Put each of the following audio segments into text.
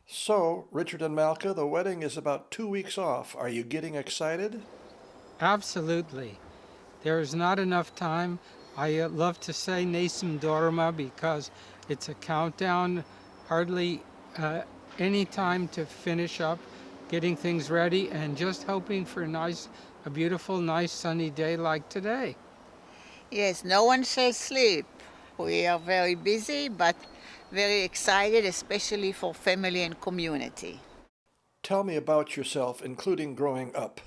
So, Richard and Malka, the wedding is about 2 weeks off. Are you getting excited? Absolutely. There's not enough time. I love to say Nasim Dorma because it's a countdown, hardly uh, any time to finish up, getting things ready, and just hoping for a beautiful, nice sunny day like today. Yes, no one shall sleep. We are very busy, but very excited, especially for family and community. Tell me about yourself, including growing up.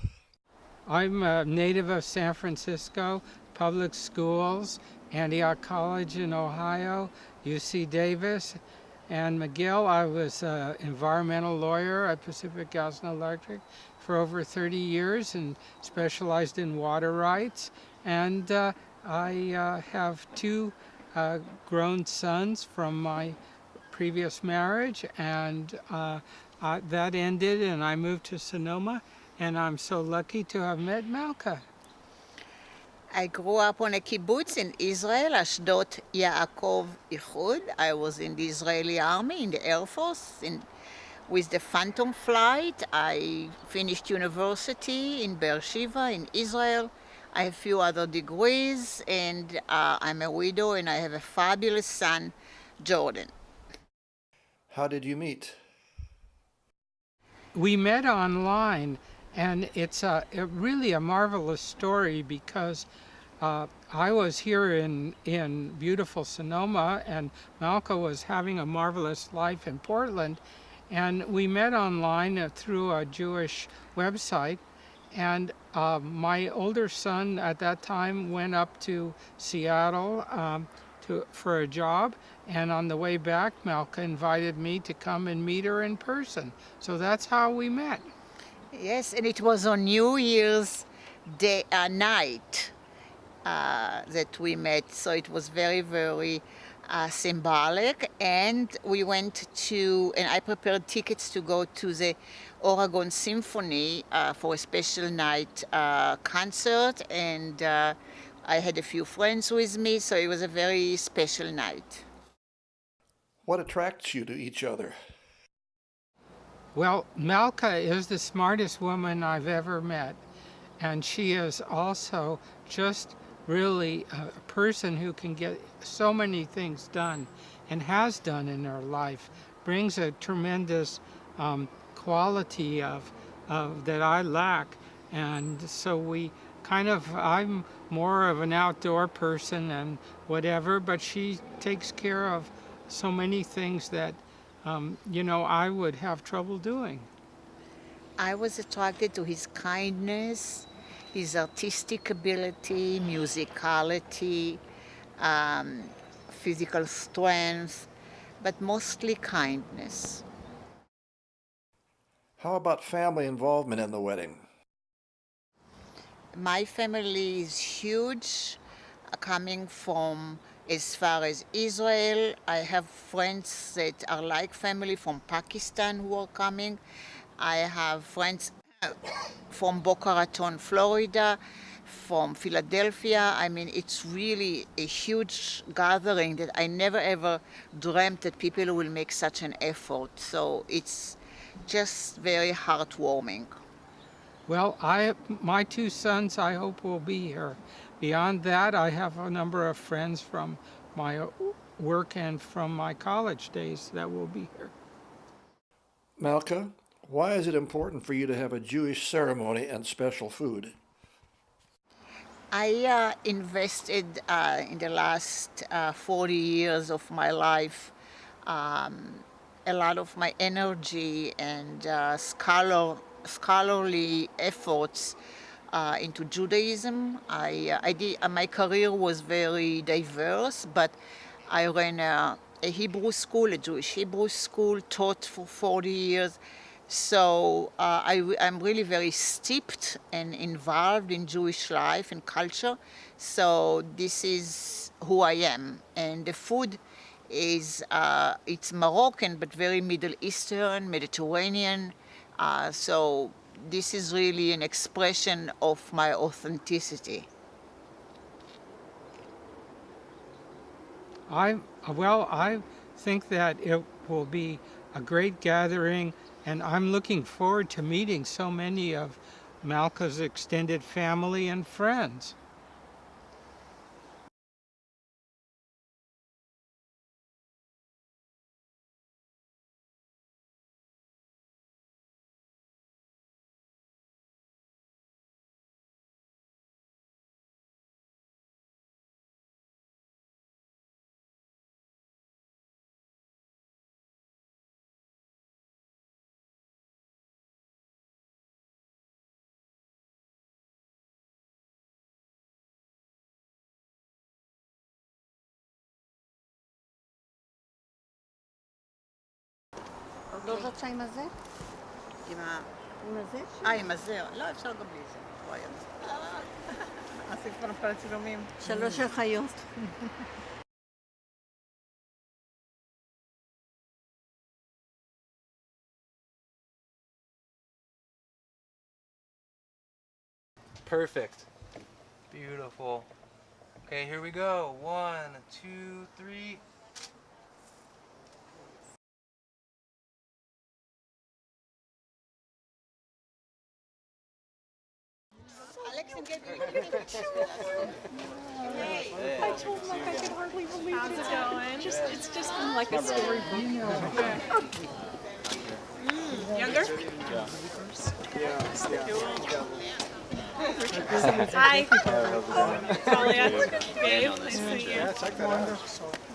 I'm a native of San Francisco, public schools, Antioch College in Ohio, UC Davis, and McGill. I was an environmental lawyer at Pacific Gas and Electric for over 30 years and specialized in water rights. And I have two grown sons from my previous marriage, and that ended, and I moved to Sonoma, and I'm so lucky to have met Malka. I grew up on a kibbutz in Israel, Ashdod Yaakov Ichud. I was in the Israeli army, in the Air Force, with the Phantom flight. I finished university in Beersheba in Israel. I have a few other degrees, and I'm a widow, and I have a fabulous son, Jordan. How did you meet? We met online, and it's really a marvelous story because I was here in beautiful Sonoma, and Malka was having a marvelous life in Portland. And we met online through a Jewish website. And my older son at that time went up to Seattle for a job. And on the way back, Malka invited me to come and meet her in person. So that's how we met. Yes, and it was on New Year's day night that we met. So it was very, very symbolic. And we went and I prepared tickets to go to the Oregon Symphony for a special night concert. And I had a few friends with me, so it was a very special night. What attracts you to each other? Well, Malka is the smartest woman I've ever met. And she is also just really a person who can get so many things done and has done in her life, brings a tremendous quality of that I lack. And so I'm more of an outdoor person and whatever, but she takes care of so many things that, I would have trouble doing. I was attracted to his kindness, his artistic ability, musicality, um, physical strength, but mostly kindness. How about family involvement in the wedding? My family is huge, coming from as far as Israel. I have friends that are like family from Pakistan who are coming. I have friends from Boca Raton, Florida, from Philadelphia. I mean, it's really a huge gathering that I never ever dreamt that people will make such an effort. So it's just very heartwarming. Well, my two sons, I hope will be here. Beyond that, I have a number of friends from my work and from my college days that will be here. Malka, why is it important for you to have a Jewish ceremony and special food? I invested in the last 40 years of my life um, a lot of my energy and scholarly efforts into Judaism. My career was very diverse, but I ran a Hebrew school, a Jewish Hebrew school, taught for 40 years. So I'm really very steeped and involved in Jewish life and culture. So this is who I am. And the food is it's Moroccan, but very Middle Eastern, Mediterranean. So this is really an expression of my authenticity. I well, I think that it will be a great gathering, and I'm looking forward to meeting so many of Malka's extended family and friends. לא רוצה עם הזה? עם הזה? עם הזר. לא, אפשר גם בלי זה. וואי, עשית כבר כל הצילומים. שלוש החיות. Perfect. Beautiful. Okay, here we go. 1, 2, 3. Alex and Gabriel. I told Mike I could hardly believe it. How's it going? It's just been like a storybook. Younger? Hi. Talia. Gabe. Nice to meet you.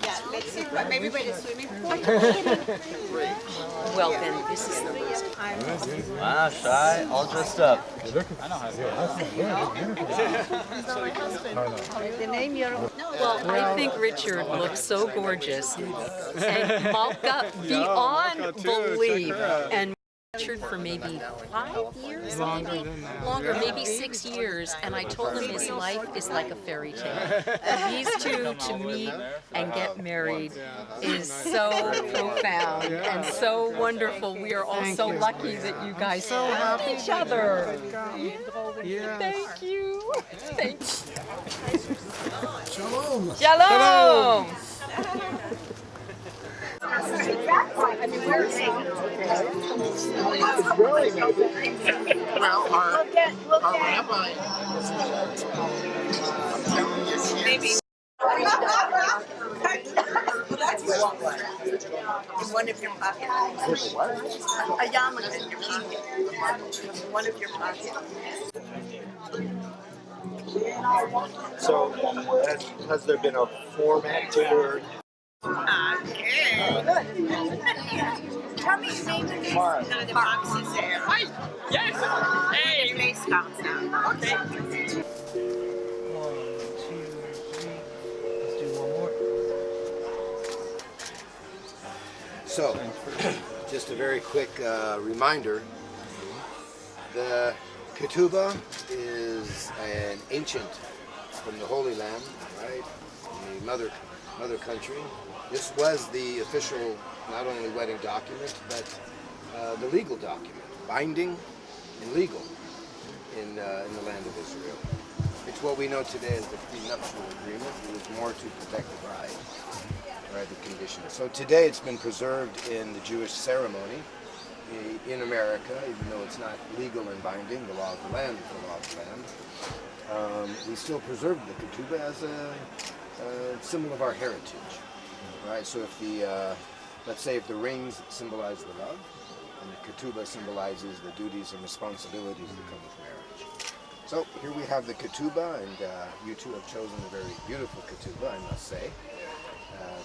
Yeah, let's see. Maybe by the swimming pool. Well, then, this is the Wow, Shy, all dressed up. The name you're... Well, I think Richard looks so gorgeous. And Malka beyond belief. And Richard for maybe 5 years, Longer maybe than that. longer, maybe 6 years, and I told him his life is like a fairy tale. These two to meet and get married is so profound and so wonderful. We are all so lucky that you guys found each other. Yes. Thank you. Thank you. Shalom. Shalom. Well, our rabbi Maybe. in one of your pockets. A yarmulke in your pocket. In one of your pockets. So, has there been a format to your? Tell me the name of these. None of the boxes there. Yes. Hey. The place counts now. Okay. 1, 2, 3. Let's do one more. So, just a very quick reminder, the ketubah is an ancient from the Holy Land, right, the mother country. This was the official, not only wedding document, but the legal document, binding and legal in the land of Israel. It's what we know today as the prenuptial agreement. It was more to protect the bride, right, the conditions. So today it's been preserved in the Jewish ceremony in America, even though it's not legal and binding. The law of the land is the law of the land. We still preserve the ketubah as a symbol of our heritage. Right, so if the, let's say if the rings symbolize the love, and the ketubah symbolizes the duties and responsibilities that come with marriage. So here we have the ketubah, and you two have chosen a very beautiful ketubah, I must say.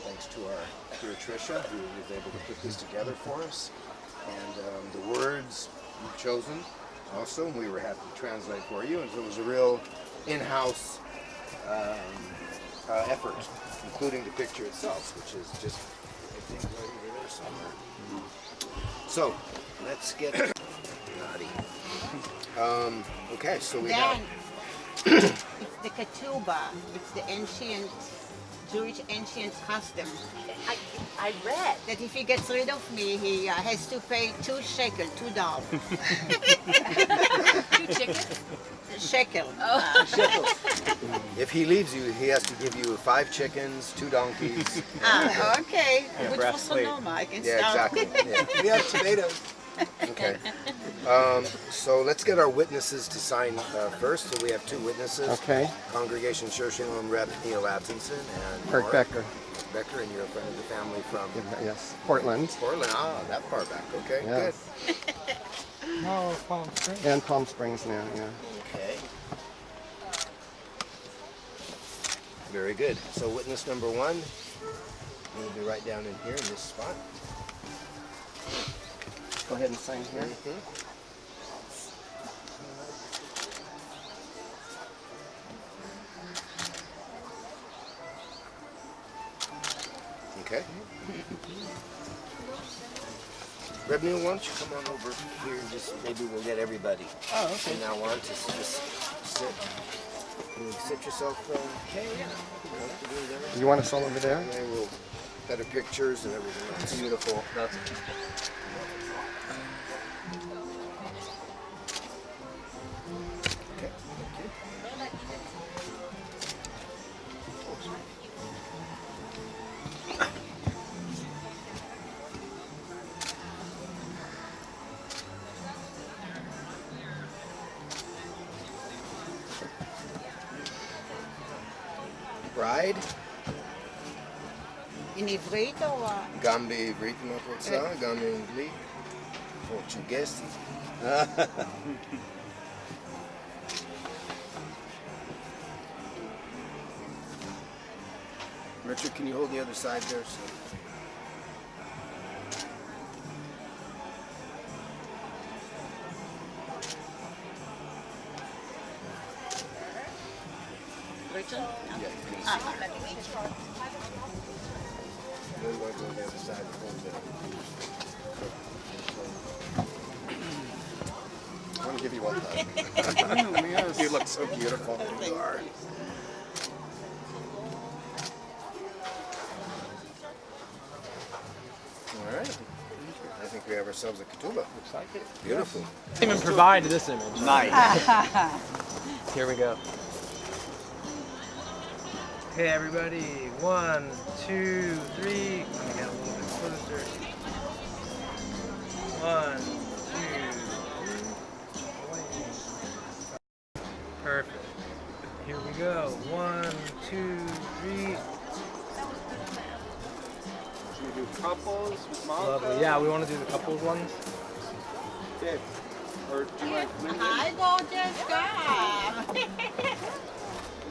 Thanks to our dear Tricia, who was able to put this together for us. And the words you've chosen also, we were happy to translate for you, and so it was a real in-house effort, including the picture itself, which is just, I think, right over there somewhere. So, let's get naughty. Okay, so we have... It's the ketubah. It's the ancient Jewish ancient custom. I read. That if he gets rid of me, he has to pay $2 shekels, $2. Chicken? Shekel. If he leaves you, he has to give you 5 chickens, 2 donkeys. Okay. Yeah, Which brass was plate. Sonoma. I can Yeah, start. exactly. Yeah. We have tomatoes. Okay. So let's get our witnesses to sign first. So we have 2 witnesses. Okay. Congregation Church Shalom Rep Neil Atkinson and Kirk Mark Becker. Becker, and you're a friend of the family from Yes. Portland. Portland. Ah, that far back. Okay, Yes. No, Palm Springs. And Palm Springs now, yeah. good. Okay. Very good. So witness number 1 will be right down in here in this spot. Go ahead and sign here. Okay. Reb Neil, why don't you come on over here and just maybe we'll get everybody. Oh, okay. From now on to just sit. Can you sit yourself? Okay, yeah. You want us all over there? And then we'll better pictures and everything else. Beautiful. That's Okay, thank you. Bride, In Ivrit or Gambi Brit Mapotsa, Gambi Angli, Portuguese. Richard, can you hold the other side there? So. Britain? Yeah, you can see. Then we'll go on the other side a little bit. I want to give you one hug. You look so beautiful. You are. All right. I think we have ourselves a ketubah. looks like it. Beautiful. Even provide this image. Nice. Here we go. Okay, everybody. 1, 2, 3. Let me get a little bit closer. 1, 2, 3. Perfect. Here we go. 1, 2, 3. Should we do couples with Malka? Lovely. Yeah, we want to do the couples ones. Okay. Or do you like women? Hi, gorgeous guy.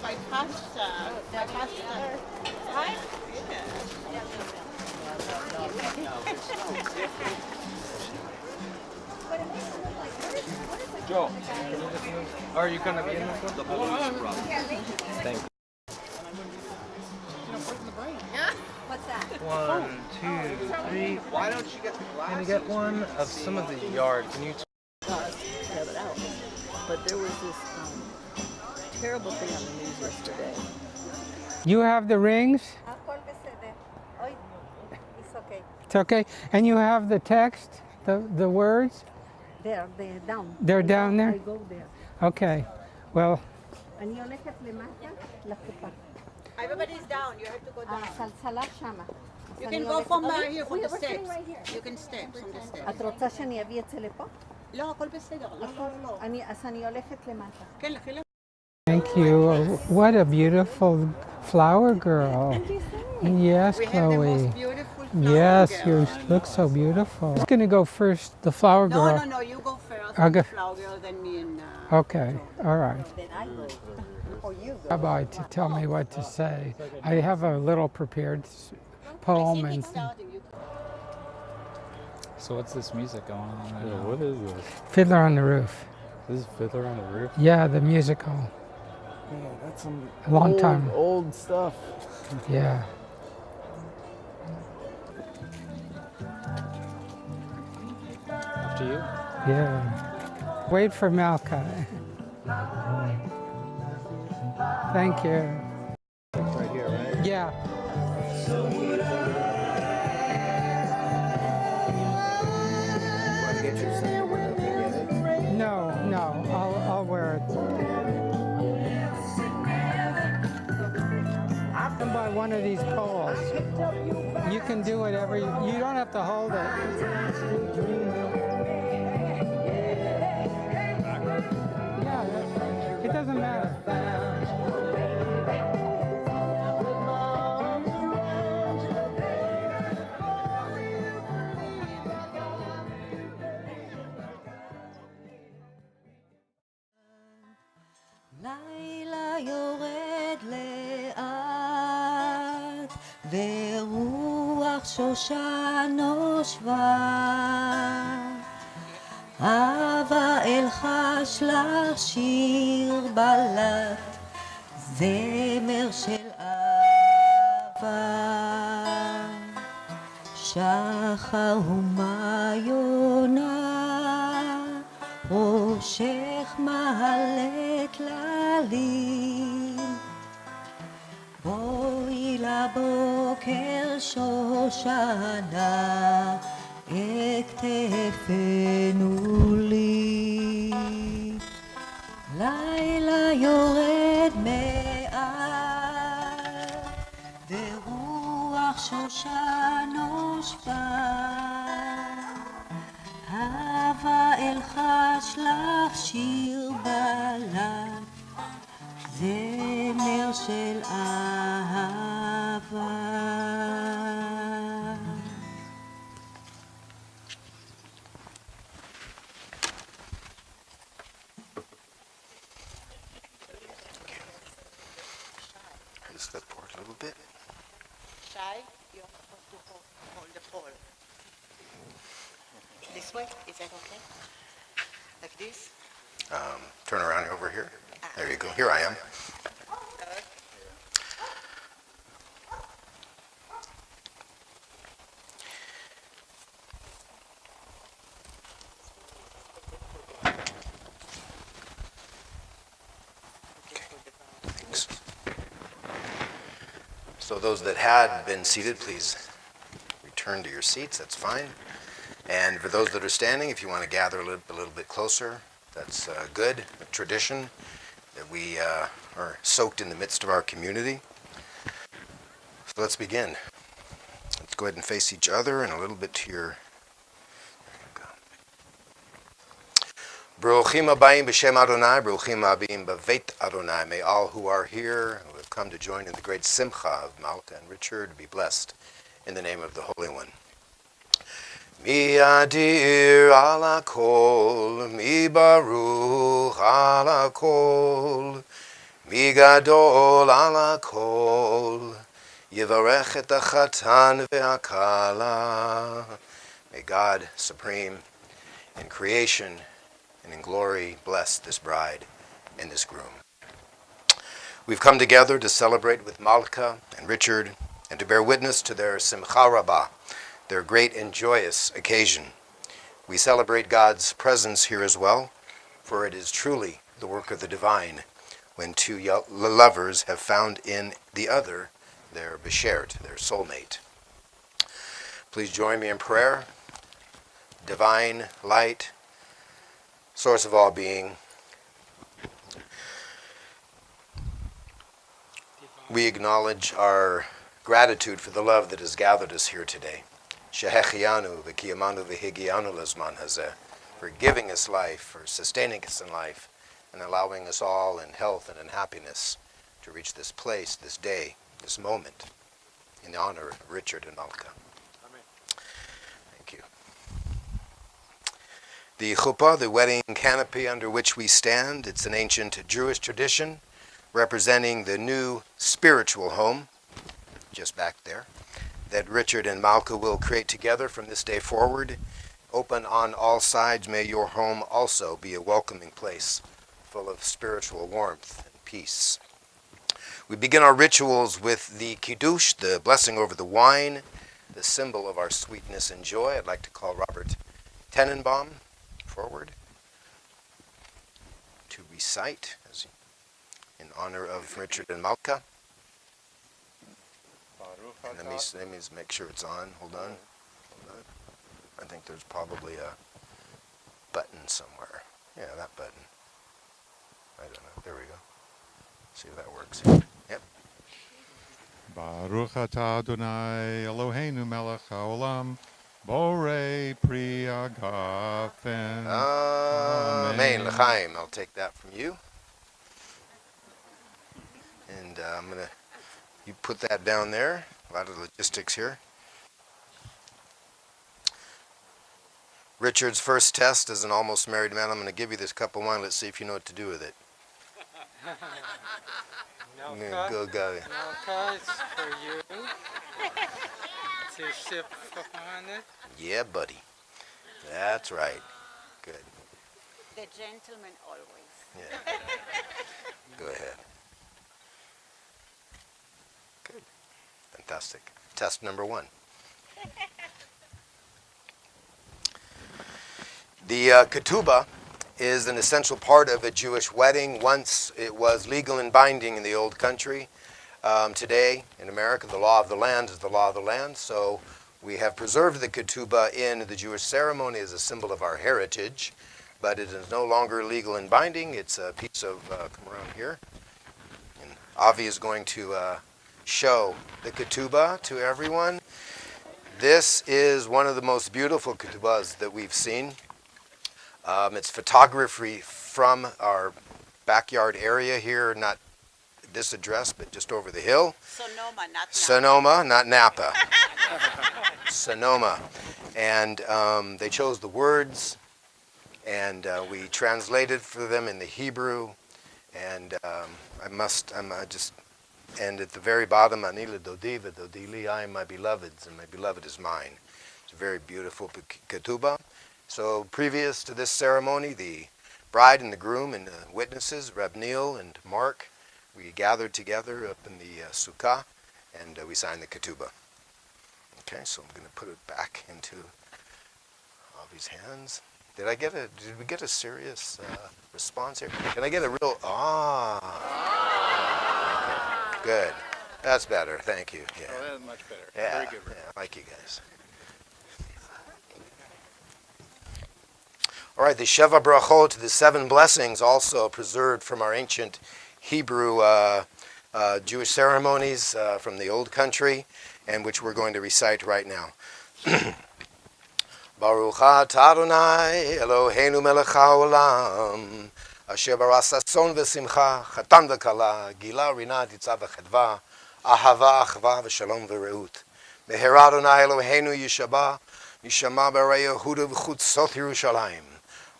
My pasta. My pasta. Hi. Joe, can you just move? Are you gonna be in this one? Thank you. What's that? 1, 2, 3. Why don't you get the glass? Can you get one of some of the yard? Can you? Have it out. But there was this terrible thing on the news yesterday. You have the rings? It's okay. It's okay. And you have the text, the words? They're down. They're down there? I go there. Okay. Well, אני הולכת למטה, לקופה. Everybody's down. You have to go down. הסלסלה שמה. You can go from here, from the steps. You can step from the steps. את רוצה שאני אביא את זה לפה? לא, הכל בסדר. אז אני הולכת למטה. כן, לכי למטה. thank you. What a beautiful flower girl. Yes, We have the Chloe. most beautiful flower Yes, girl. you look so beautiful. I'm going to go first, the flower girl. No, you go first. I'll go- The flower girl, then me and... Okay, all right. Then I go. Or you go. Rabbi to tell me what to say. I have a little prepared poem and So what's this music going on right now? What is this? Fiddler on the Roof. This is Fiddler on the Roof? Yeah, the musical. Yeah, that's some A long time. old stuff. Yeah. After you? Yeah. Wait for Malka. Thank you. Right here, right? Yeah. Want to get your son together? No, I'll one of these poles. You can do whatever you don't have to hold it. Yeah, it doesn't matter. לילה יורד לאט ורוח שושן נושבה אהבה אל חש לך שיר בלט זמר של אהבה שחר ומיונה ראשך מעלה טללים בואי לבוקר שושנה אכתפנו לי לילה יורד מעט ורוח שושן נושבה אהבה אל חש לך שיר בלט זמר של אהבה Just that forward a little bit. Shy, you're supposed to hold the pole. This way, is that okay? Like this? Turn around over here. There you go. Here I am. Thanks. So those that had been seated, please return to your seats. That's fine. And for those that are standing, if you want to gather a little bit closer, that's good. A tradition that we are soaked in the midst of our community. So let's begin. Let's go ahead and face each other and a little bit to your... Bruchim abayim b'shem Adonai, bruchim abayim b'veit Adonai. May all who are here, who have come to join in the great simcha of Malka and Richard, be blessed in the name of the Holy One. Mi adir ala kol, mi baruch ala kol, mi gadol ala kol, yivarech et hachatan ve'akala. May God, supreme in creation and in glory, bless this bride and this groom. We've come together to celebrate with Malka and Richard and to bear witness to their simcha rabbah, their great and joyous occasion. We celebrate God's presence here as well, for it is truly the work of the divine when two lovers have found in the other their beshert, their soulmate. Please join me in prayer. Divine light, source of all being, we acknowledge our gratitude for the love that has gathered us here today. Shehechianu v'kiyamanu v'higianu lezman hazeh, for giving us life, for sustaining us in life, and allowing us all in health and in happiness to reach this place, this day, this moment, in honor of Richard and Malka. Amen. Thank you. The chuppah, the wedding canopy under which we stand, it's an ancient Jewish tradition representing the new spiritual home, just back there, that Richard and Malka will create together from this day forward. Open on all sides, may your home also be a welcoming place, full of spiritual warmth and peace. We begin our rituals with the kiddush, the blessing over the wine, the symbol of our sweetness and joy. I'd like to call Robert Tenenbaum forward to recite in honor of Richard and Malka. Let me make sure it's on. Hold on. I think there's probably a button somewhere. Yeah, that button. I don't know. There we go. See if that works. Yep. Baruch atah Adonai Eloheinu melech haolam borei pri hagafen. Amen. L'chaim. I'll take that from you. And you put that down there. A lot of logistics here. Richard's first test as an almost married man. I'm going to give you this cup of wine. Let's see if you know what to do with it. Malka, Go, go. Malka, it's for you to sip upon it. Yeah, buddy. That's right. Good. The gentleman always. Yeah. Go ahead. Good. Fantastic. Test number 1. The ketubah is an essential part of a Jewish wedding. Once it was legal and binding in the old country. Today, in America, the law of the land is the law of the land. So we have preserved the ketubah in the Jewish ceremony as a symbol of our heritage. But it is no longer legal and binding. It's a piece of, come around here. And Avi is going to show the ketubah to everyone. This is one of the most beautiful ketubahs that we've seen. It's photography from our backyard area here, not this address, but just over the hill. Sonoma, not Napa. Sonoma. And they chose the words, and we translated for them in the Hebrew. And I just end at the very bottom, Anila Dodi v'Dodi li, I am my beloved's, and my beloved is mine. It's a very beautiful ketubah. So previous to this ceremony, the bride and the groom and the witnesses, Reb Neil and Mark, we gathered together up in the sukkah, and we signed the ketubah. Okay, so I'm going to put it back into Avi's hands. Did we get a serious response here? Can I get a real, okay, good. That's better, thank you. Yeah. Oh, that's much better. Yeah, Very good. yeah, I like you guys. All right, the Sheva Brachot, the 7 blessings, also preserved from our ancient Hebrew Jewish ceremonies from the old country, and which we're going to recite right now. Baruch atah Adonai Eloheinu melech haolam asher bara sason v'simcha chatan v'kala gila rina titzav v'chedva ahava achva v'shalom v'reut meher Adonai Eloheinu yishaba yishama b'rei Yehuda v'chutzot Yerushalayim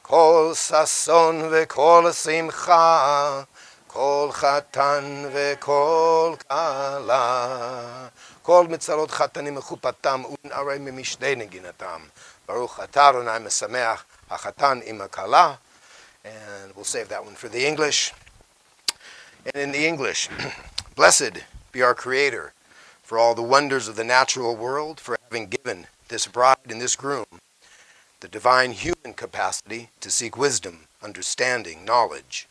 kol sason v'kol simcha kol chatan v'kol kala kol mitzalot chatanim mechupatam un'arei mimishdei neginatam Baruch atah Adonai mesameach hachatan im hakala. And we'll save that one for the English. And in the English, blessed be our Creator for all the wonders of the natural world, for having given this bride and this groom the divine human capacity to seek wisdom, understanding, knowledge.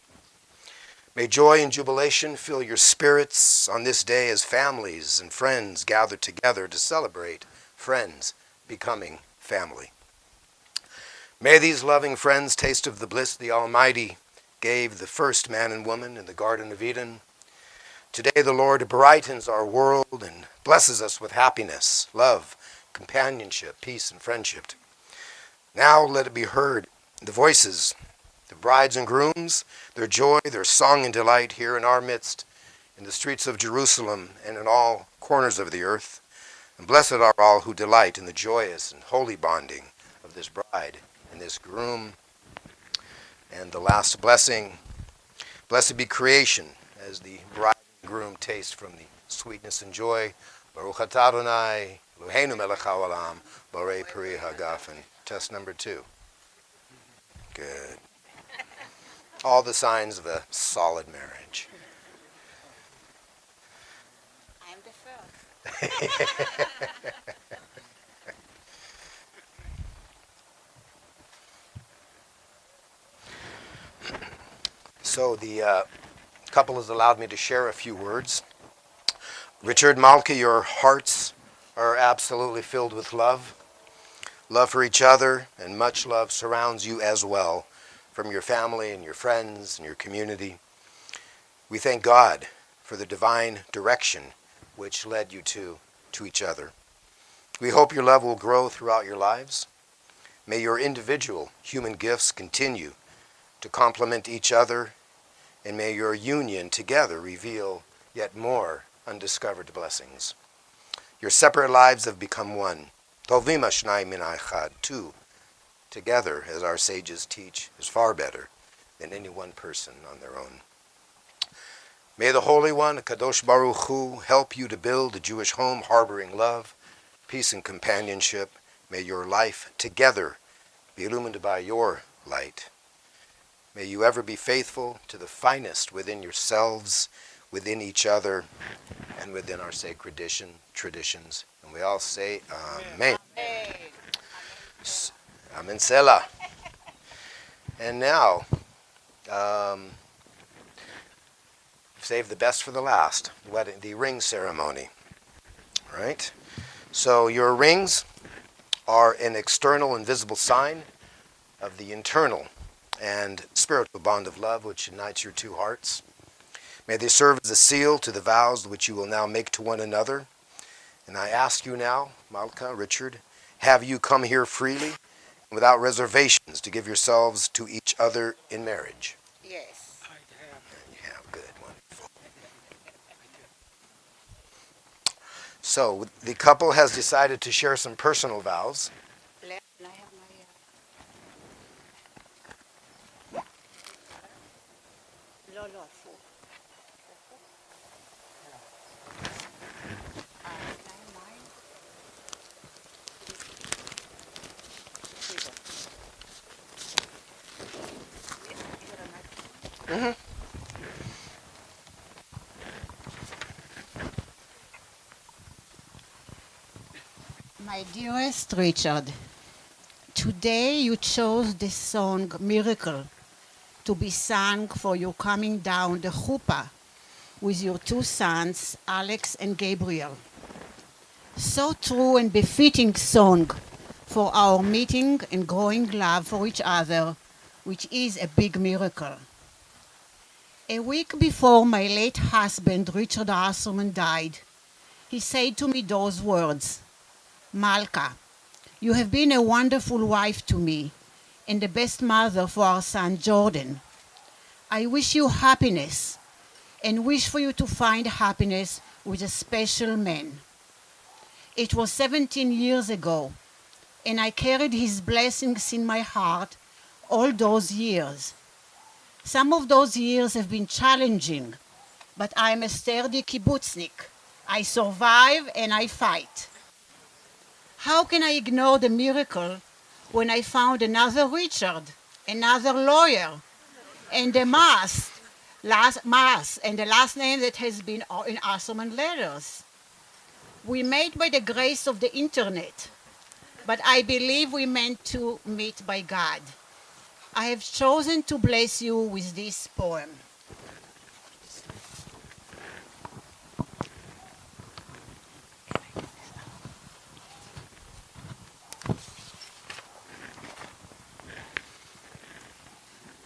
May joy and jubilation fill your spirits on this day as families and friends gather together to celebrate friends becoming family. May these loving friends taste of the bliss the Almighty gave the first man and woman in the Garden of Eden. Today the Lord brightens our world and blesses us with happiness, love, companionship, peace, and friendship. Now let it be heard, the voices, the brides and grooms, their joy, their song and delight here in our midst, in the streets of Jerusalem and in all corners of the earth. And blessed are all who delight in the joyous and holy bonding of this bride and this groom. And the last blessing, blessed be creation, as the bride and groom taste from the sweetness and joy. Baruch atah Adonai Eloheinu melech haolam borei pri hagafen. Test number 2. Good. All the signs of a solid marriage. I'm the first. So the couple has allowed me to share a few words. Richard, Malka, your hearts are absolutely filled with love. Love for each other, and much love surrounds you as well from your family and your friends and your community. We thank God for the divine direction which led you to each other. We hope your love will grow throughout your lives. May your individual human gifts continue to complement each other, and may your union together reveal yet more undiscovered blessings. Your separate lives have become one. Tovim hashnayim min ha'echad. Two together, as our sages teach, is far better than any one person on their own. May the Holy One, Kadosh Baruch Hu, help you to build a Jewish home harboring love, peace, and companionship. May your life together be illumined by your light. May you ever be faithful to the finest within yourselves, within each other, and within our sacred traditions. And we all say, Amen. Amen Selah. And now, save the best for the last, the ring ceremony. All right? So your rings are an external and visible sign of the internal and spiritual bond of love which unites your two hearts. May they serve as a seal to the vows which you will now make to one another. And I ask you now, Malka, Richard, have you come here freely and without reservations to give yourselves to each other in marriage? Yes. You have, good, wonderful. So the couple has decided to share some personal vows. I have my לא, לא, הפוך. My dearest Richard, today you chose the song Miracle to be sung for your coming down the chuppah with your two sons, Alex and Gabriel. So true and befitting song for our meeting and growing love for each other, which is a big miracle. A week before my late husband, Richard Asserman, died, he said to me those words, Malka, you have been a wonderful wife to me and the best mother for our son Jordan. I wish you happiness and wish for you to find happiness with a special man. It was 17 years ago, and I carried his blessings in my heart all those years. Some of those years have been challenging, but I'm a sturdy kibbutznik. I survive and I fight. How can I ignore the miracle when I found another Richard, another lawyer, and the and the last name that has been in Asserman letters? We met by the grace of the internet, but I believe we meant to meet by God. I have chosen to bless you with this poem.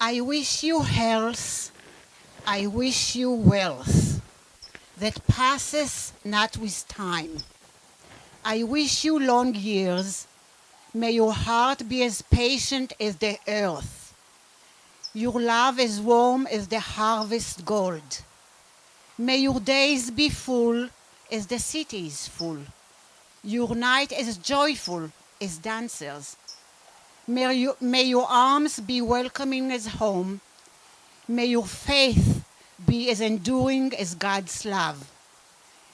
I wish you health, I wish you wealth, that passes not with time. I wish you long years, may your heart be as patient as the earth, your love as warm as the harvest gold. May your days be full as the city is full, your night as joyful as dancers. May your arms be welcoming as home. May your faith be as enduring as God's love.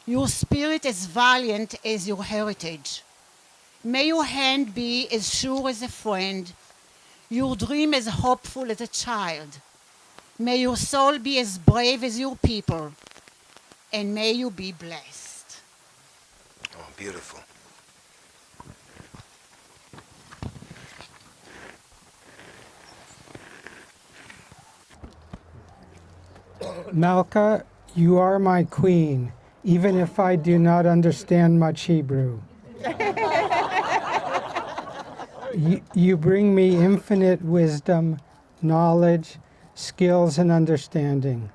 Your spirit as valiant as your heritage. May your hand be as sure as a friend. Your dream as hopeful as a child. May your soul be as brave as your people. And may you be blessed. Oh, beautiful. Malka, you are my queen, even if I do not understand much Hebrew. You bring me infinite wisdom, knowledge, skills, and understanding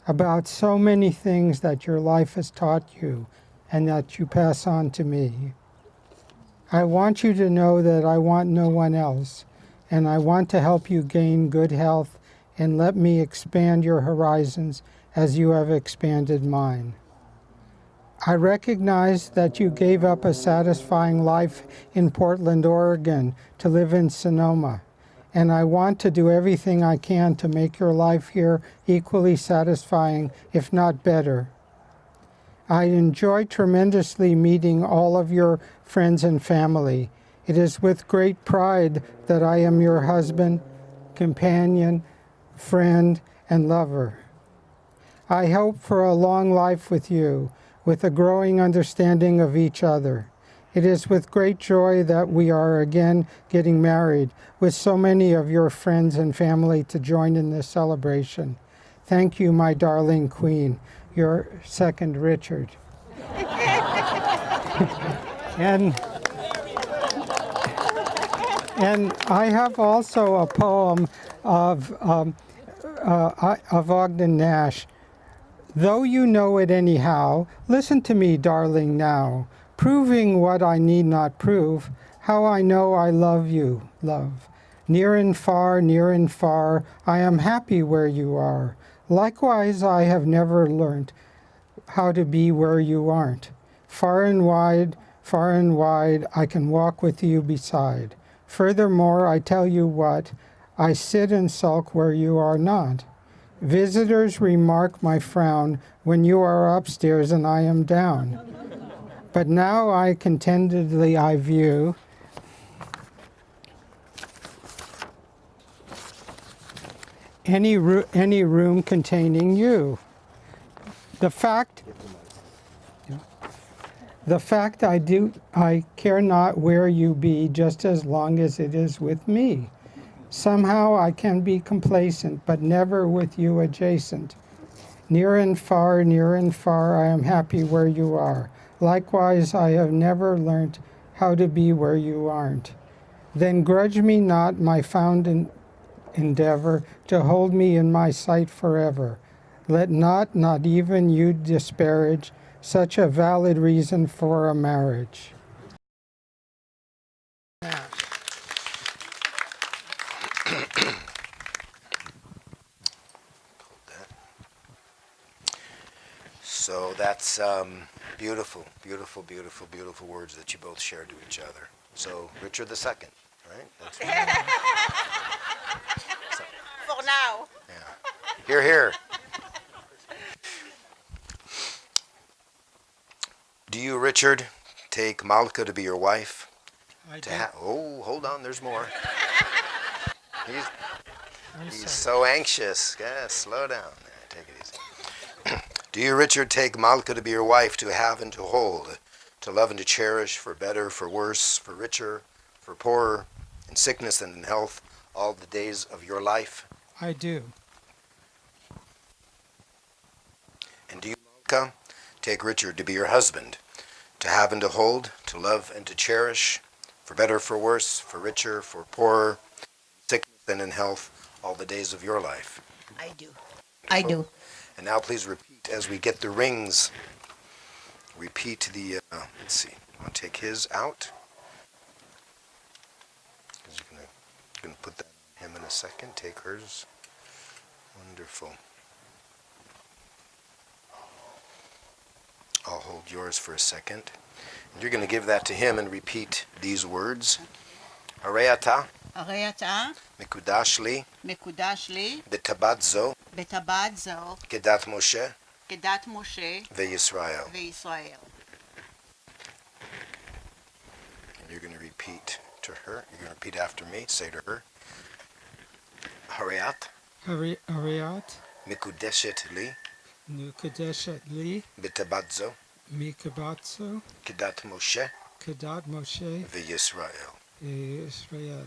about so many things that your life has taught you and that you pass on to me. I want you to know that I want no one else, and I want to help you gain good health and let me expand your horizons as you have expanded mine. I recognize that you gave up a satisfying life in Portland, Oregon to live in Sonoma, and I want to do everything I can to make your life here equally satisfying, if not better. I enjoy tremendously meeting all of your friends and family. It is with great pride that I am your husband, companion, friend, and lover. I hope for a long life with you, with a growing understanding of each other. It is with great joy that we are again getting married, with so many of your friends and family to join in this celebration. Thank you, my darling queen, your second Richard. and I have also a poem of Ogden Nash. Though you know it anyhow, listen to me, darling, now, proving what I need not prove, how I know I love you, love. Near and far, I am happy where you are. Likewise, I have never learnt how to be where you aren't. Far and wide, I can walk with you beside. Furthermore, I tell you what, I sit and sulk where you are not. Visitors remark my frown when you are upstairs and I am down. But now I contentedly I view any room containing you. The fact I care not where you be, just as long as it is with me. Somehow I can be complacent, but never with you adjacent. Near and far, I am happy where you are. Likewise, I have never learnt how to be where you aren't. Then grudge me not my found endeavor to hold me in my sight forever. Let not even you disparage such a valid reason for a marriage. So that's beautiful, beautiful, beautiful, beautiful words that you both shared to each other. So Richard II, right? That's For now. Yeah. Hear, hear. Do you, Richard, take Malka to be your wife? I do. Oh, hold on, there's more. He's so anxious. Yeah, slow down. Take it easy. Do you, Richard, take Malka to be your wife, to have and to hold, to love and to cherish, for better, for worse, for richer, for poorer, in sickness and in health, all the days of your life? I do. And do you, Malka, take Richard to be your husband, to have and to hold, to love and to cherish, for better, for worse, for richer, for poorer, in sickness and in health, all the days of your life? I do. I do. And now please repeat as we get the rings. Repeat the, let's see, I'll take his out. You're going to put that on him in a second. Take hers. Wonderful. I'll hold yours for a second. And you're going to give that to him and repeat these words. Areata. Areata. Mekudash li. Mekudash li. Betabat zo. Betabat zo. Kedat Moshe. Kedat Moshe. VeYisrael. VeYisrael. And you're going to repeat to her. You're going to repeat after me. Say to her. Areat. Areat. Mikudeshet li. Nukadeshet li. Betabat zo. Mikabatso. Kedat Moshe. Kedat Moshe. VeYisrael. Israel.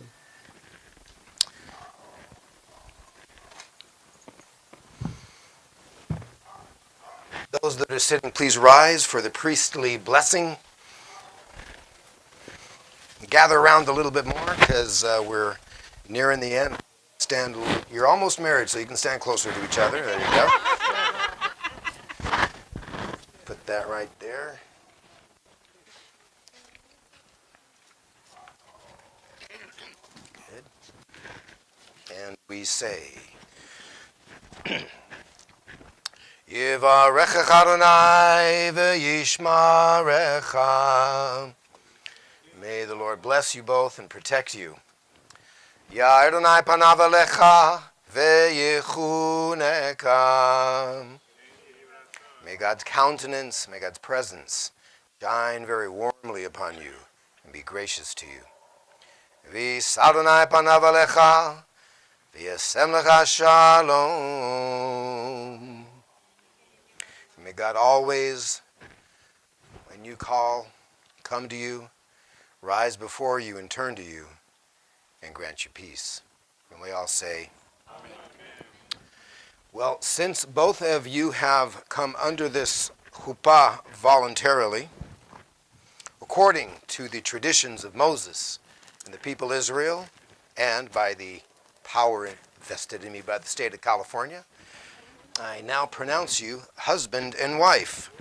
Those that are sitting, please rise for the priestly blessing. Gather around a little bit more because we're nearing the end. You're almost married, so you can stand closer to each other. There you go. Put that right there. we say, Yivarechecha Adonai v'yishmarecha. May the Lord bless you both and protect you. Ya Adonai panav alecha v'yichuneka. May God's countenance, may God's presence shine very warmly upon you and be gracious to you. V'yis Adonai panav alecha v'yasem lecha shalom. May God always, when you call, come to you, rise before you and turn to you and grant you peace. And we all say, well, since both of you have come under this chuppah voluntarily, according to the traditions of Moses and the people of Israel, and by the power invested in me by the state of California, I now pronounce you husband and wife.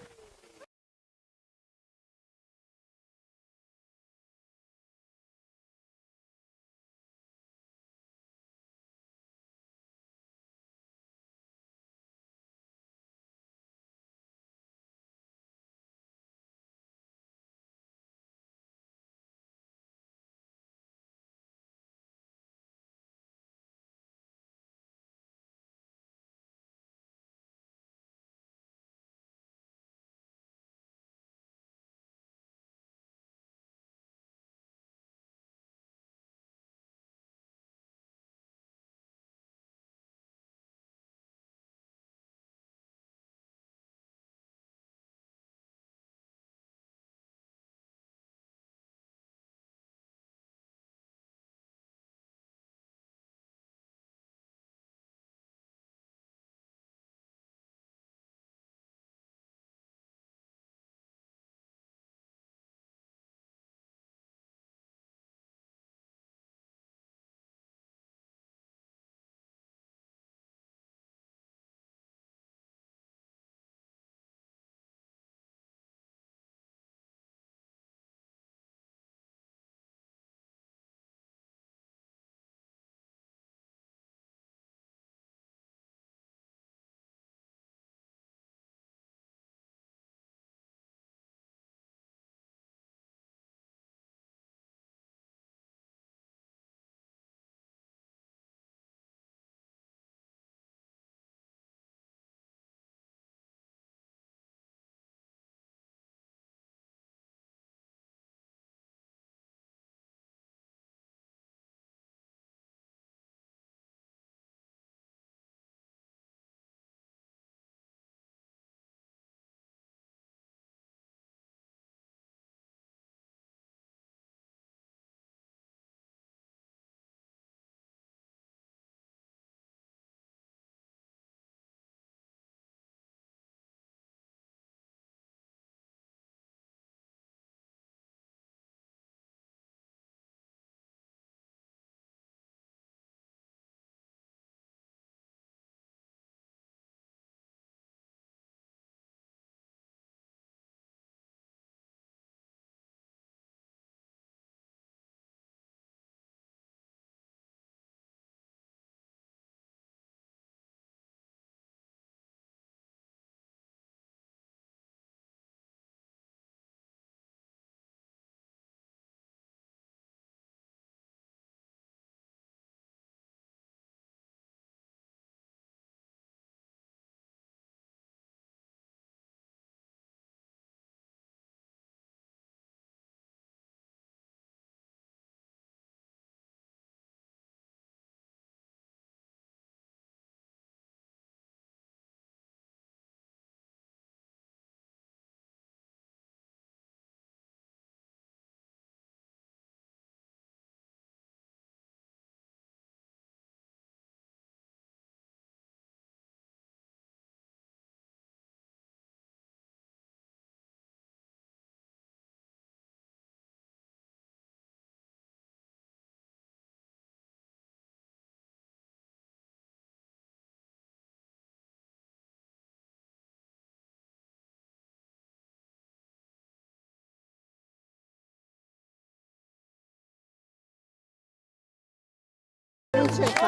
שלך.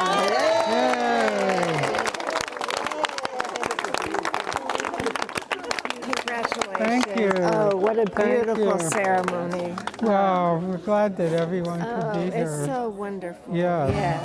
Congratulations. Thank you. Oh, what a Thank beautiful you. ceremony. Wow, we're glad that everyone could Oh, be here. it's so wonderful. Yes. Yeah.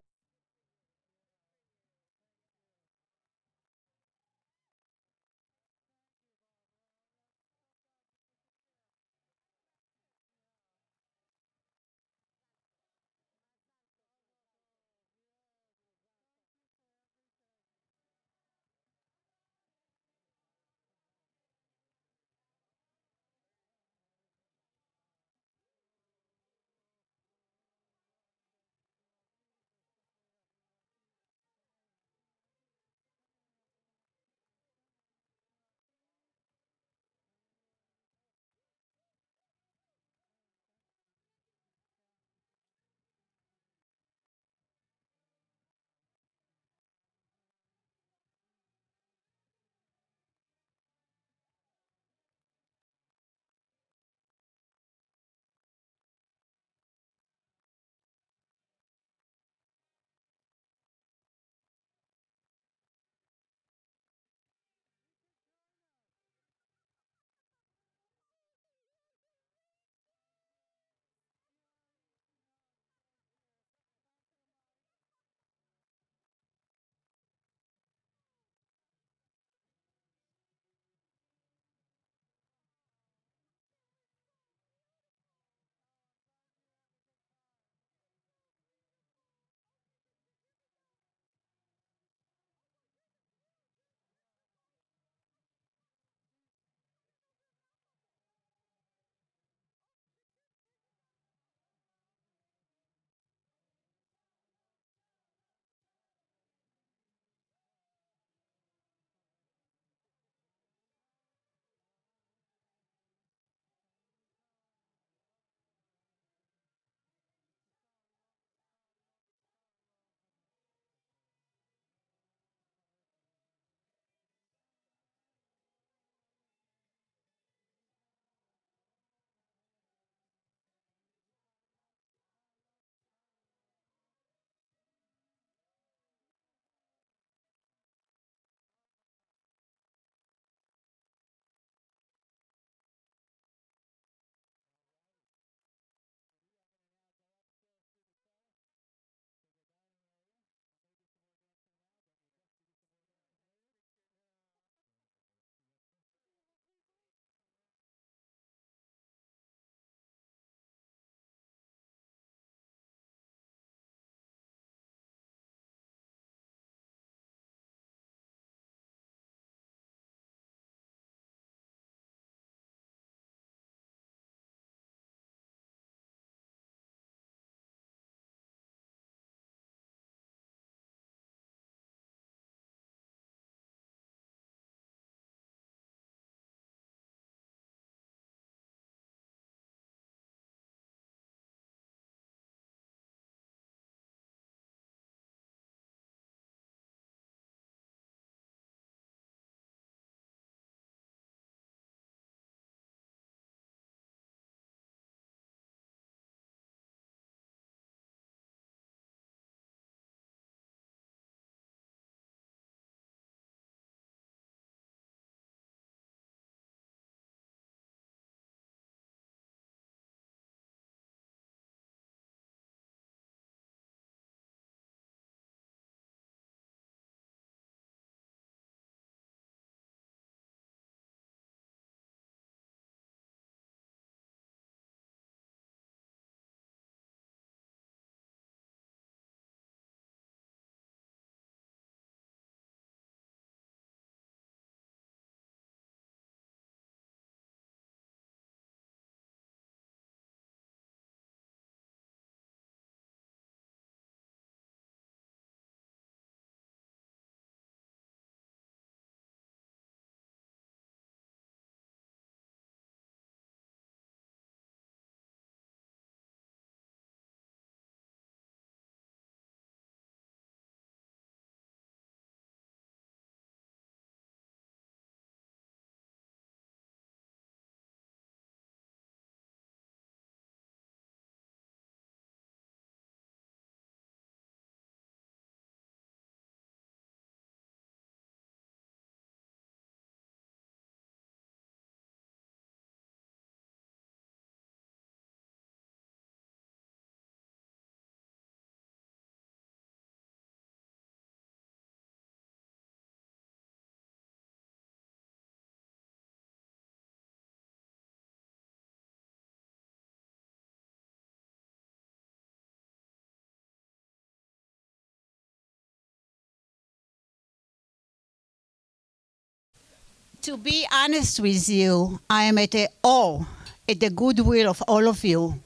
To be honest with you, I am at awe at the goodwill of all of you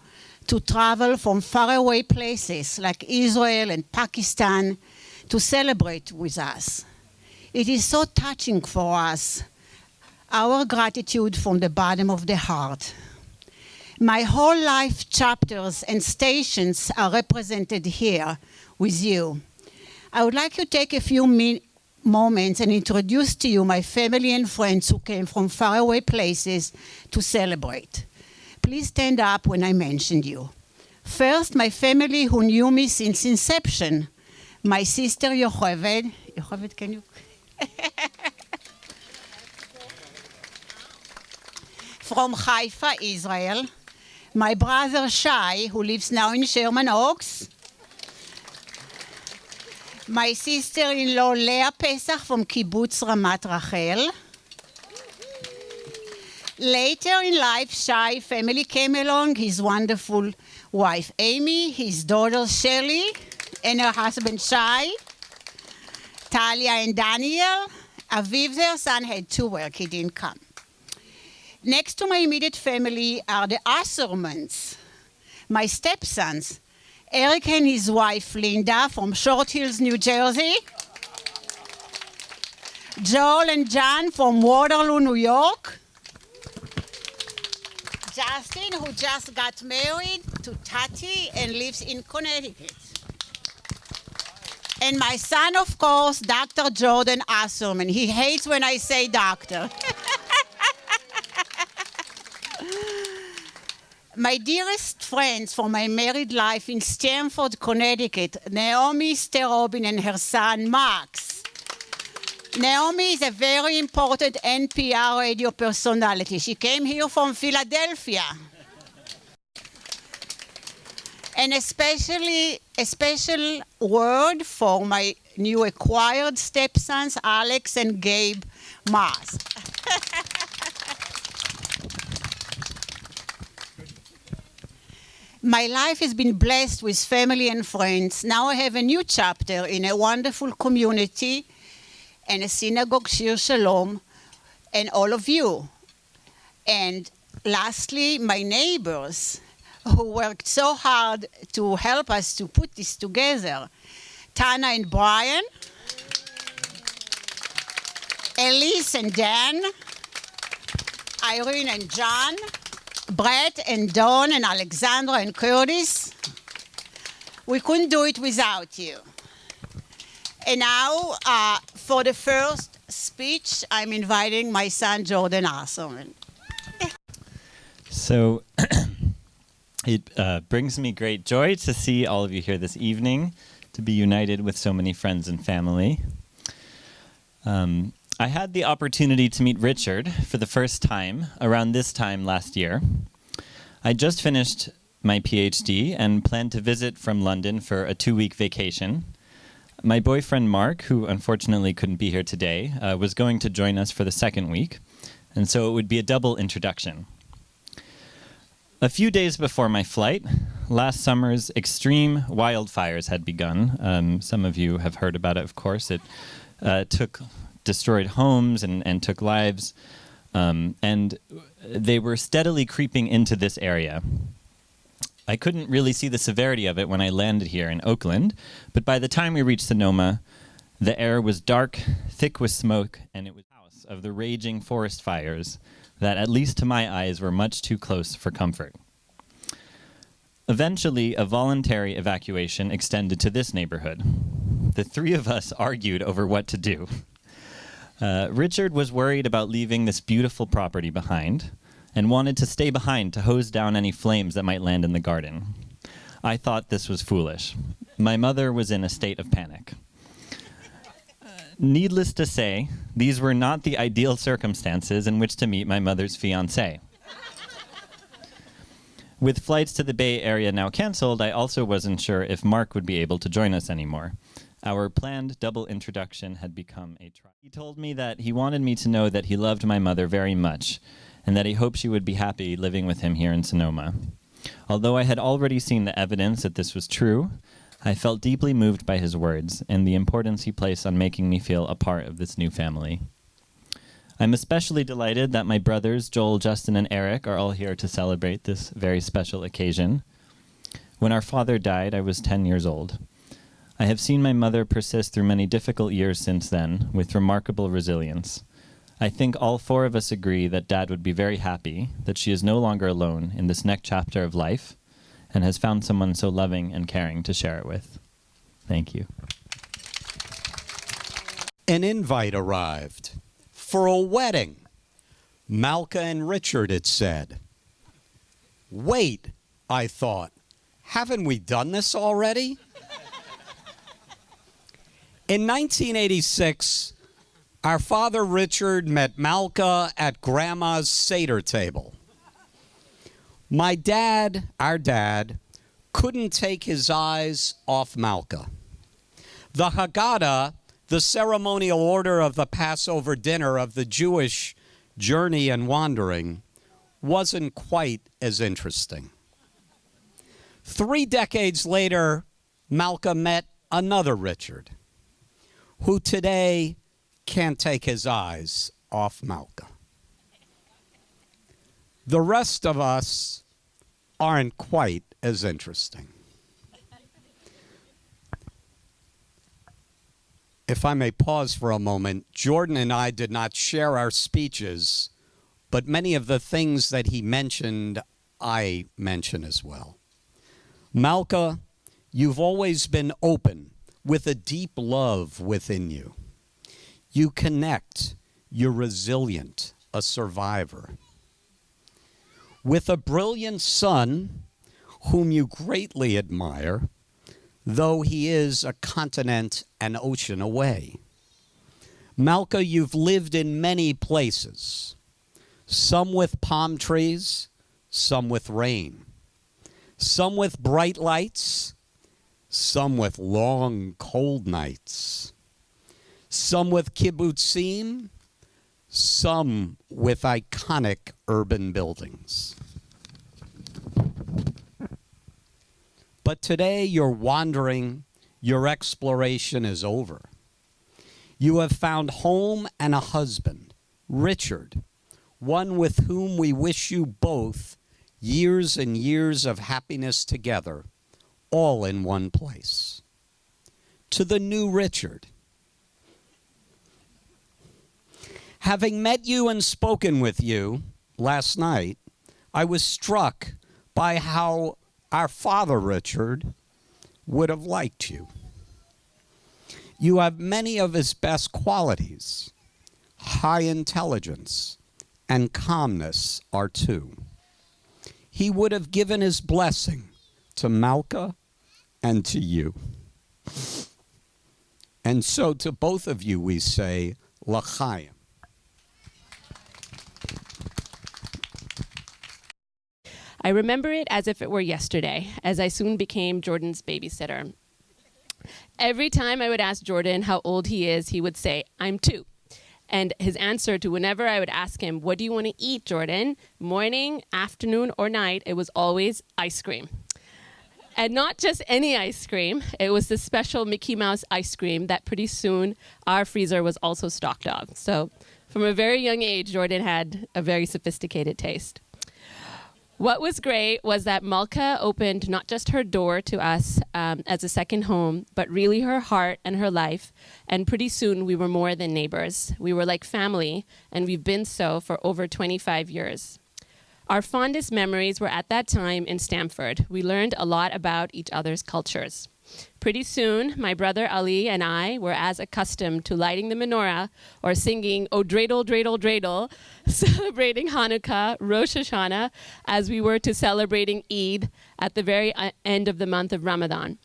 to travel from faraway places like Israel and Pakistan to celebrate with us. It is so touching for us. Our gratitude from the bottom of the heart. My whole life chapters and stations are represented here with you. I would like to take a few moments and introduce to you my family and friends who came from faraway places to celebrate. Please stand up when I mention you. First, my family who knew me since inception. My sister Yocheved. Yocheved, can you? From Haifa, Israel. My brother Shai, who lives now in Sherman Oaks. My sister-in-law Leah Pesach from Kibbutz Ramat Rachel. Later in life, Shai family came along, his wonderful wife Amy, his daughter Shelley, and her husband Shai, Talia and Daniel. Aviv, their son, had to work, he didn't come. Next to my immediate family are the Assermans, my stepsons, Eric and his wife Linda from Short Hills, New Jersey, Joel and John from Waterloo, New York, Justin, who just got married to Tati and lives in Connecticut, and my son, of course, Dr. Jordan Asserman. He hates when I say doctor. My dearest friends from my married life in Stamford, Connecticut, Naomi Sterobin and her son, Max. Naomi is a very important NPR radio personality. She came here from Philadelphia. And a special word for my new acquired stepsons, Alex and Gabe Mars. My life has been blessed with family and friends. Now I have a new chapter in a wonderful community and a synagogue, Shir Shalom, and all of you. And lastly, my neighbors who worked so hard to help us to put this together. Tana and Brian, Elise and Dan, Irene and John, Brett and Dawn and Alexandra and Curtis. We couldn't do it without you. And now, for the first speech, I'm inviting my son, Jordan Asserman. So it brings me great joy to see all of you here this evening, to be united with so many friends and family. I had the opportunity to meet Richard for the first time around this time last year. I just finished my PhD and planned to visit from London for a 2-week vacation. My boyfriend Mark, who unfortunately couldn't be here today, was going to join us for the second week, and so it would be a double introduction. A few days before my flight, last summer's extreme wildfires had begun. Some of you have heard about it, of course. It destroyed homes and took lives, and they were steadily creeping into this area. I couldn't really see the severity of it when I landed here in Oakland, but by the time we reached Sonoma, the air was dark, thick with smoke, and it was the house of the raging forest fires that, at least to my eyes, were much too close for comfort. Eventually, a voluntary evacuation extended to this neighborhood. The three of us argued over what to do. Richard was worried about leaving this beautiful property behind and wanted to stay behind to hose down any flames that might land in the garden. I thought this was foolish. My mother was in a state of panic. Needless to say, these were not the ideal circumstances in which to meet my mother's fiancé. With flights to the Bay Area now canceled, I also wasn't sure if Mark would be able to join us anymore. Our planned double introduction had become a trial. He told me that he wanted me to know that he loved my mother very much, and that he hoped she would be happy living with him here in Sonoma. Although I had already seen the evidence that this was true, I felt deeply moved by his words and the importance he placed on making me feel a part of this new family. I'm especially delighted that my brothers, Joel, Justin, and Eric, are all here to celebrate this very special occasion. When our father died, I was 10 years old. I have seen my mother persist through many difficult years since then, with remarkable resilience. I think all four of us agree that Dad would be very happy that she is no longer alone in this next chapter of life and has found someone so loving and caring to share it with. Thank you. An invite arrived for a wedding. Malka and Richard, it said. Wait, I thought, haven't we done this already? In 1986, our father Richard met Malka at Grandma's Seder table. My dad, our dad, couldn't take his eyes off Malka. The Haggadah, the ceremonial order of the Passover dinner of the Jewish journey and wandering, wasn't quite as interesting. 3 decades later, Malka met another Richard, who today can't take his eyes off Malka. The rest of us aren't quite as interesting. If I may pause for a moment, Jordan and I did not share our speeches, but many of the things that he mentioned, I mention as well. Malka, you've always been open with a deep love within you. You connect, you're resilient, a survivor. With a brilliant son whom you greatly admire, though he is a continent and ocean away. Malka, you've lived in many places, some with palm trees, some with rain, some with bright lights, some with long, cold nights, some with kibbutzim, some with iconic urban buildings. But today your wandering, your exploration is over. You have found home and a husband, Richard, one with whom we wish you both years and years of happiness together, all in one place. To the new Richard, having met you and spoken with you last night, I was struck by how our father Richard would have liked you. You have many of his best qualities. High intelligence and calmness are two. He would have given his blessing to Malka and to you. And so to both of you we say, L'chaim. I remember it as if it were yesterday, as I soon became Jordan's babysitter. Every time I would ask Jordan how old he is, he would say, I'm 2. And his answer to whenever I would ask him, what do you want to eat, Jordan? Morning, afternoon, or night, it was always ice cream. And not just any ice cream, it was the special Mickey Mouse ice cream that pretty soon our freezer was also stocked of. So from a very young age, Jordan had a very sophisticated taste. What was great was that Malka opened not just her door to us as a second home, but really her heart and her life. And pretty soon we were more than neighbors. We were like family, and we've been so for over 25 years. Our fondest memories were at that time in Stamford. We learned a lot about each other's cultures. Pretty soon, my brother Ali and I were as accustomed to lighting the menorah or singing "O Dreidel, Dreidel, Dreidel," celebrating Hanukkah, Rosh Hashanah, as we were to celebrating Eid at the very end of the month of Ramadan.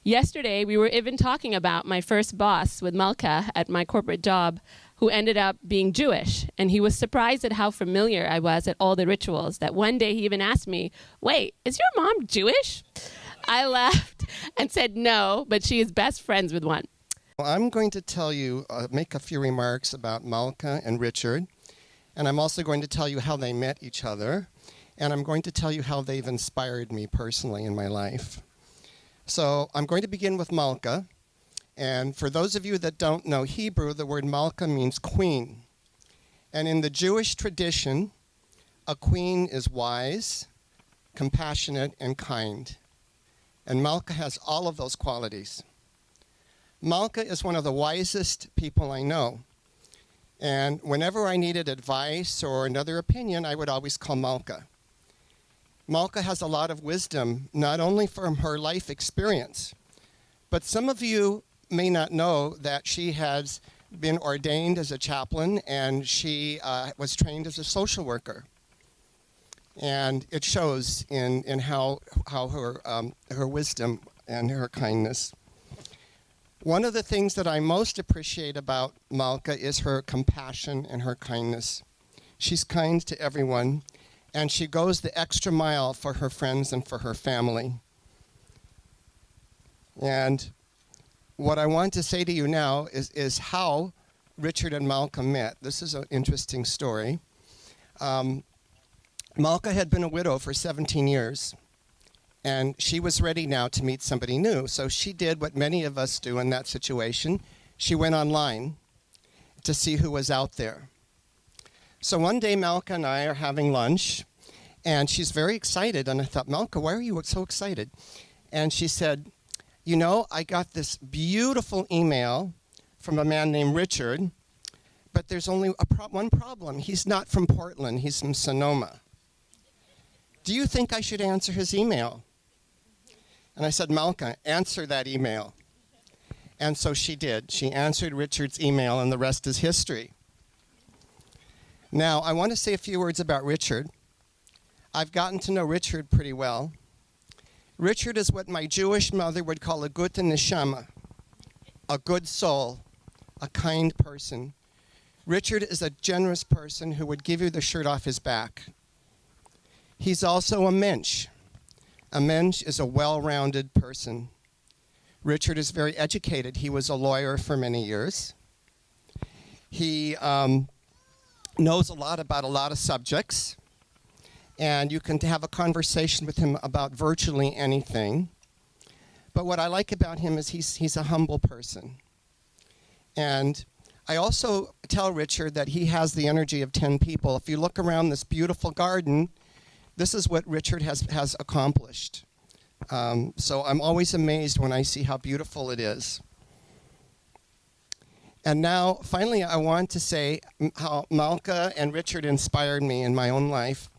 Yesterday, we were even talking about my first boss with Malka at my corporate job, who ended up being Jewish. And he was surprised at how familiar I was at all the rituals, that one day he even asked me, wait, is your mom Jewish? I laughed and said no, but she is best friends with one. Well, I'm going to tell you, make a few remarks about Malka and Richard, and I'm also going to tell you how they met each other, and I'm going to tell you how they've inspired me personally in my life. So I'm going to begin with Malka, and for those of you that don't know Hebrew, the word Malka means queen. And in the Jewish tradition, a queen is wise, compassionate, and kind. And Malka has all of those qualities. Malka is one of the wisest people I know. And whenever I needed advice or another opinion, I would always call Malka. Malka has a lot of wisdom, not only from her life experience, but some of you may not know that she has been ordained as a chaplain and she was trained as a social worker. And it shows in how her wisdom and her kindness. One of the things that I most appreciate about Malka is her compassion and her kindness. She's kind to everyone, and she goes the extra mile for her friends and for her family. And what I want to say to you now is how Richard and Malka met. This is an interesting story. Malka had been a widow for 17 years. And she was ready now to meet somebody new. So she did what many of us do in that situation. She went online to see who was out there. So one day, Malka and I are having lunch, and she's very excited. And I thought, Malka, why are you so excited? And she said, you know, I got this beautiful email from a man named Richard, but there's only one problem. He's not from Portland. He's from Sonoma. Do you think I should answer his email? And I said, Malka, answer that email. And so she did. She answered Richard's email, and the rest is history. Now, I want to say a few words about Richard. I've gotten to know Richard pretty well. Richard is what my Jewish mother would call a gute neshama, a good soul, a kind person. Richard is a generous person who would give you the shirt off his back. He's also a mensch. A mensch is a well-rounded person. Richard is very educated. He was a lawyer for many years. He knows a lot about a lot of subjects, and you can have a conversation with him about virtually anything. But what I like about him is he's a humble person. And I also tell Richard that he has the energy of 10 people. If you look around this beautiful garden, this is what Richard has accomplished. So I'm always amazed when I see how beautiful it is. And now, finally, I want to say how Malka and Richard inspired me in my own life.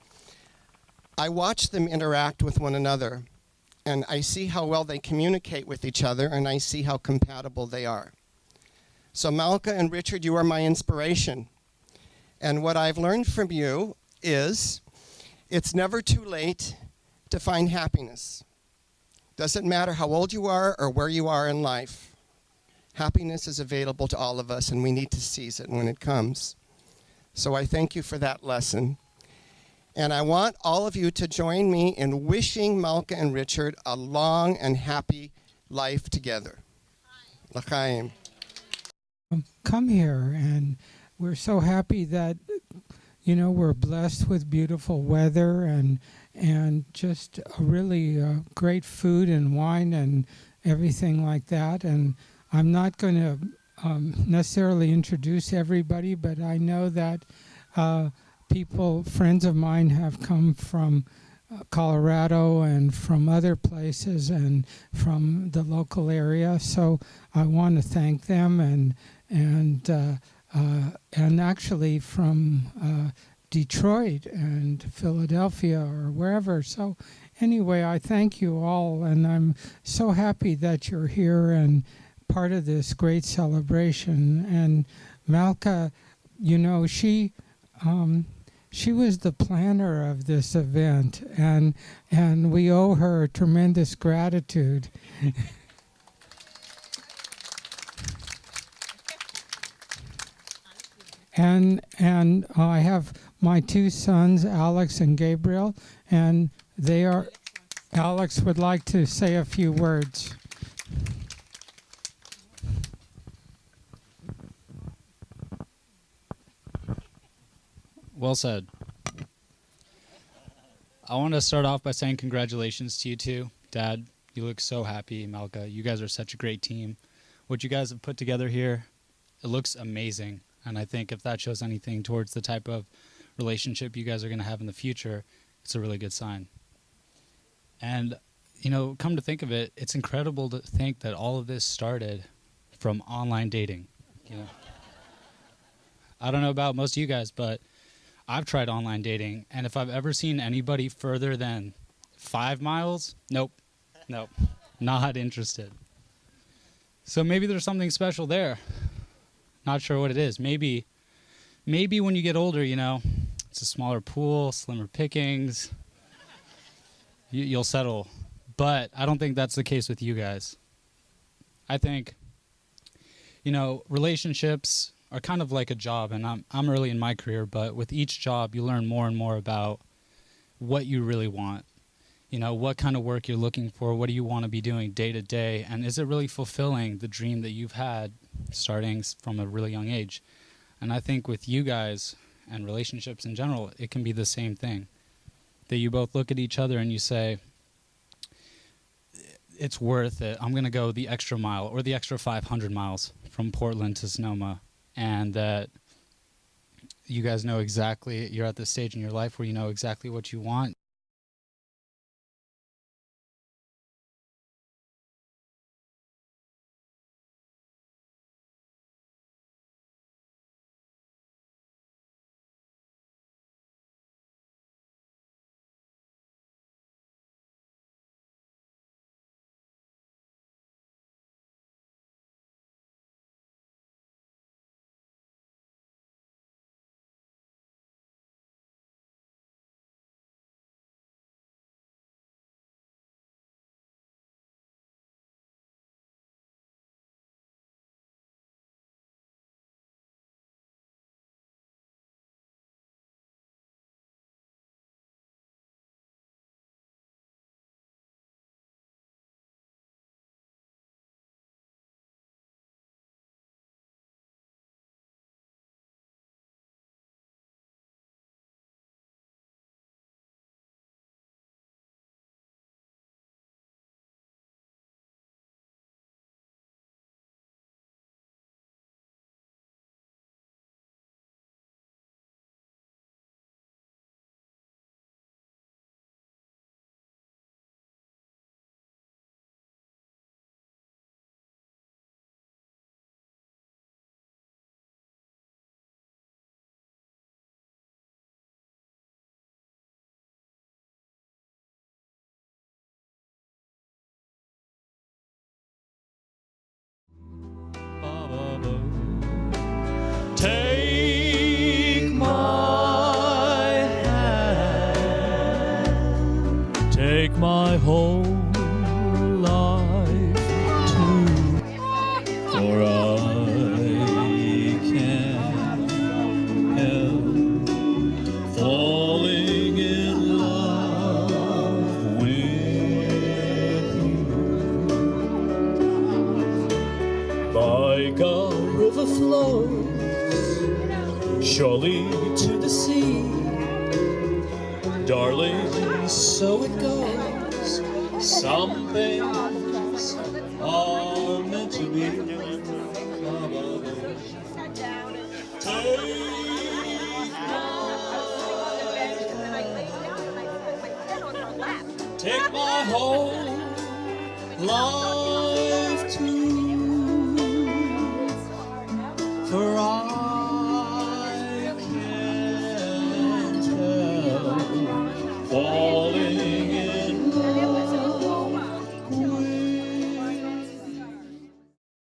I watch them interact with one another, and I see how well they communicate with each other, and I see how compatible they are. So Malka and Richard, you are my inspiration. And what I've learned from you is it's never too late to find happiness. Doesn't matter how old you are or where you are in life. Happiness is available to all of us, and we need to seize it when it comes. So I thank you for that lesson. And I want all of you to join me in wishing Malka and Richard a long and happy life together. L'chaim. Come here, and we're so happy that we're blessed with beautiful weather and just a really great food and wine and everything like that. And I'm not going to necessarily introduce everybody, but I know that friends of mine have come from Colorado and from other places and from the local area. So I want to thank them and actually from Detroit and Philadelphia or wherever. So anyway, I thank you all, and I'm so happy that you're here and part of this great celebration. And Malka, she was the planner of this event, and we owe her tremendous gratitude. And I have my two sons, Alex and Gabriel, and Alex would like to say a few words. Well said. I want to start off by saying congratulations to you two. Dad, you look so happy. Malka, you guys are such a great team. What you guys have put together here, it looks amazing. And I think if that shows anything towards the type of relationship you guys are going to have in the future, it's a really good sign. And, you know, come to think of it, it's incredible to think that all of this started from online dating. You know, I don't know about most of you guys, but I've tried online dating, and if I've ever seen anybody further than 5 miles, nope, not interested. So maybe there's something special there. Not sure what it is. Maybe when you get older, you know, it's a smaller pool, slimmer pickings, you'll settle. But I don't think that's the case with you guys. I think, you know, relationships are kind of like a job, and I'm early in my career, but with each job you learn more and more about what you really want. You know, what kind of work you're looking for, what do you want to be doing day to day, and is it really fulfilling the dream that you've had starting from a really young age? And I think with you guys and relationships in general, it can be the same thing. That you both look at each other and you say, it's worth it. I'm going to go the extra mile or the extra 500 miles from Portland to Sonoma. And that you guys know exactly, you're at this stage in your life where you know exactly what you want. Take my hand, take my whole life too, for I can't help falling in love with you. Like a river flows surely to the sea, darling, so it goes. Some things are meant to be. Take my whole life.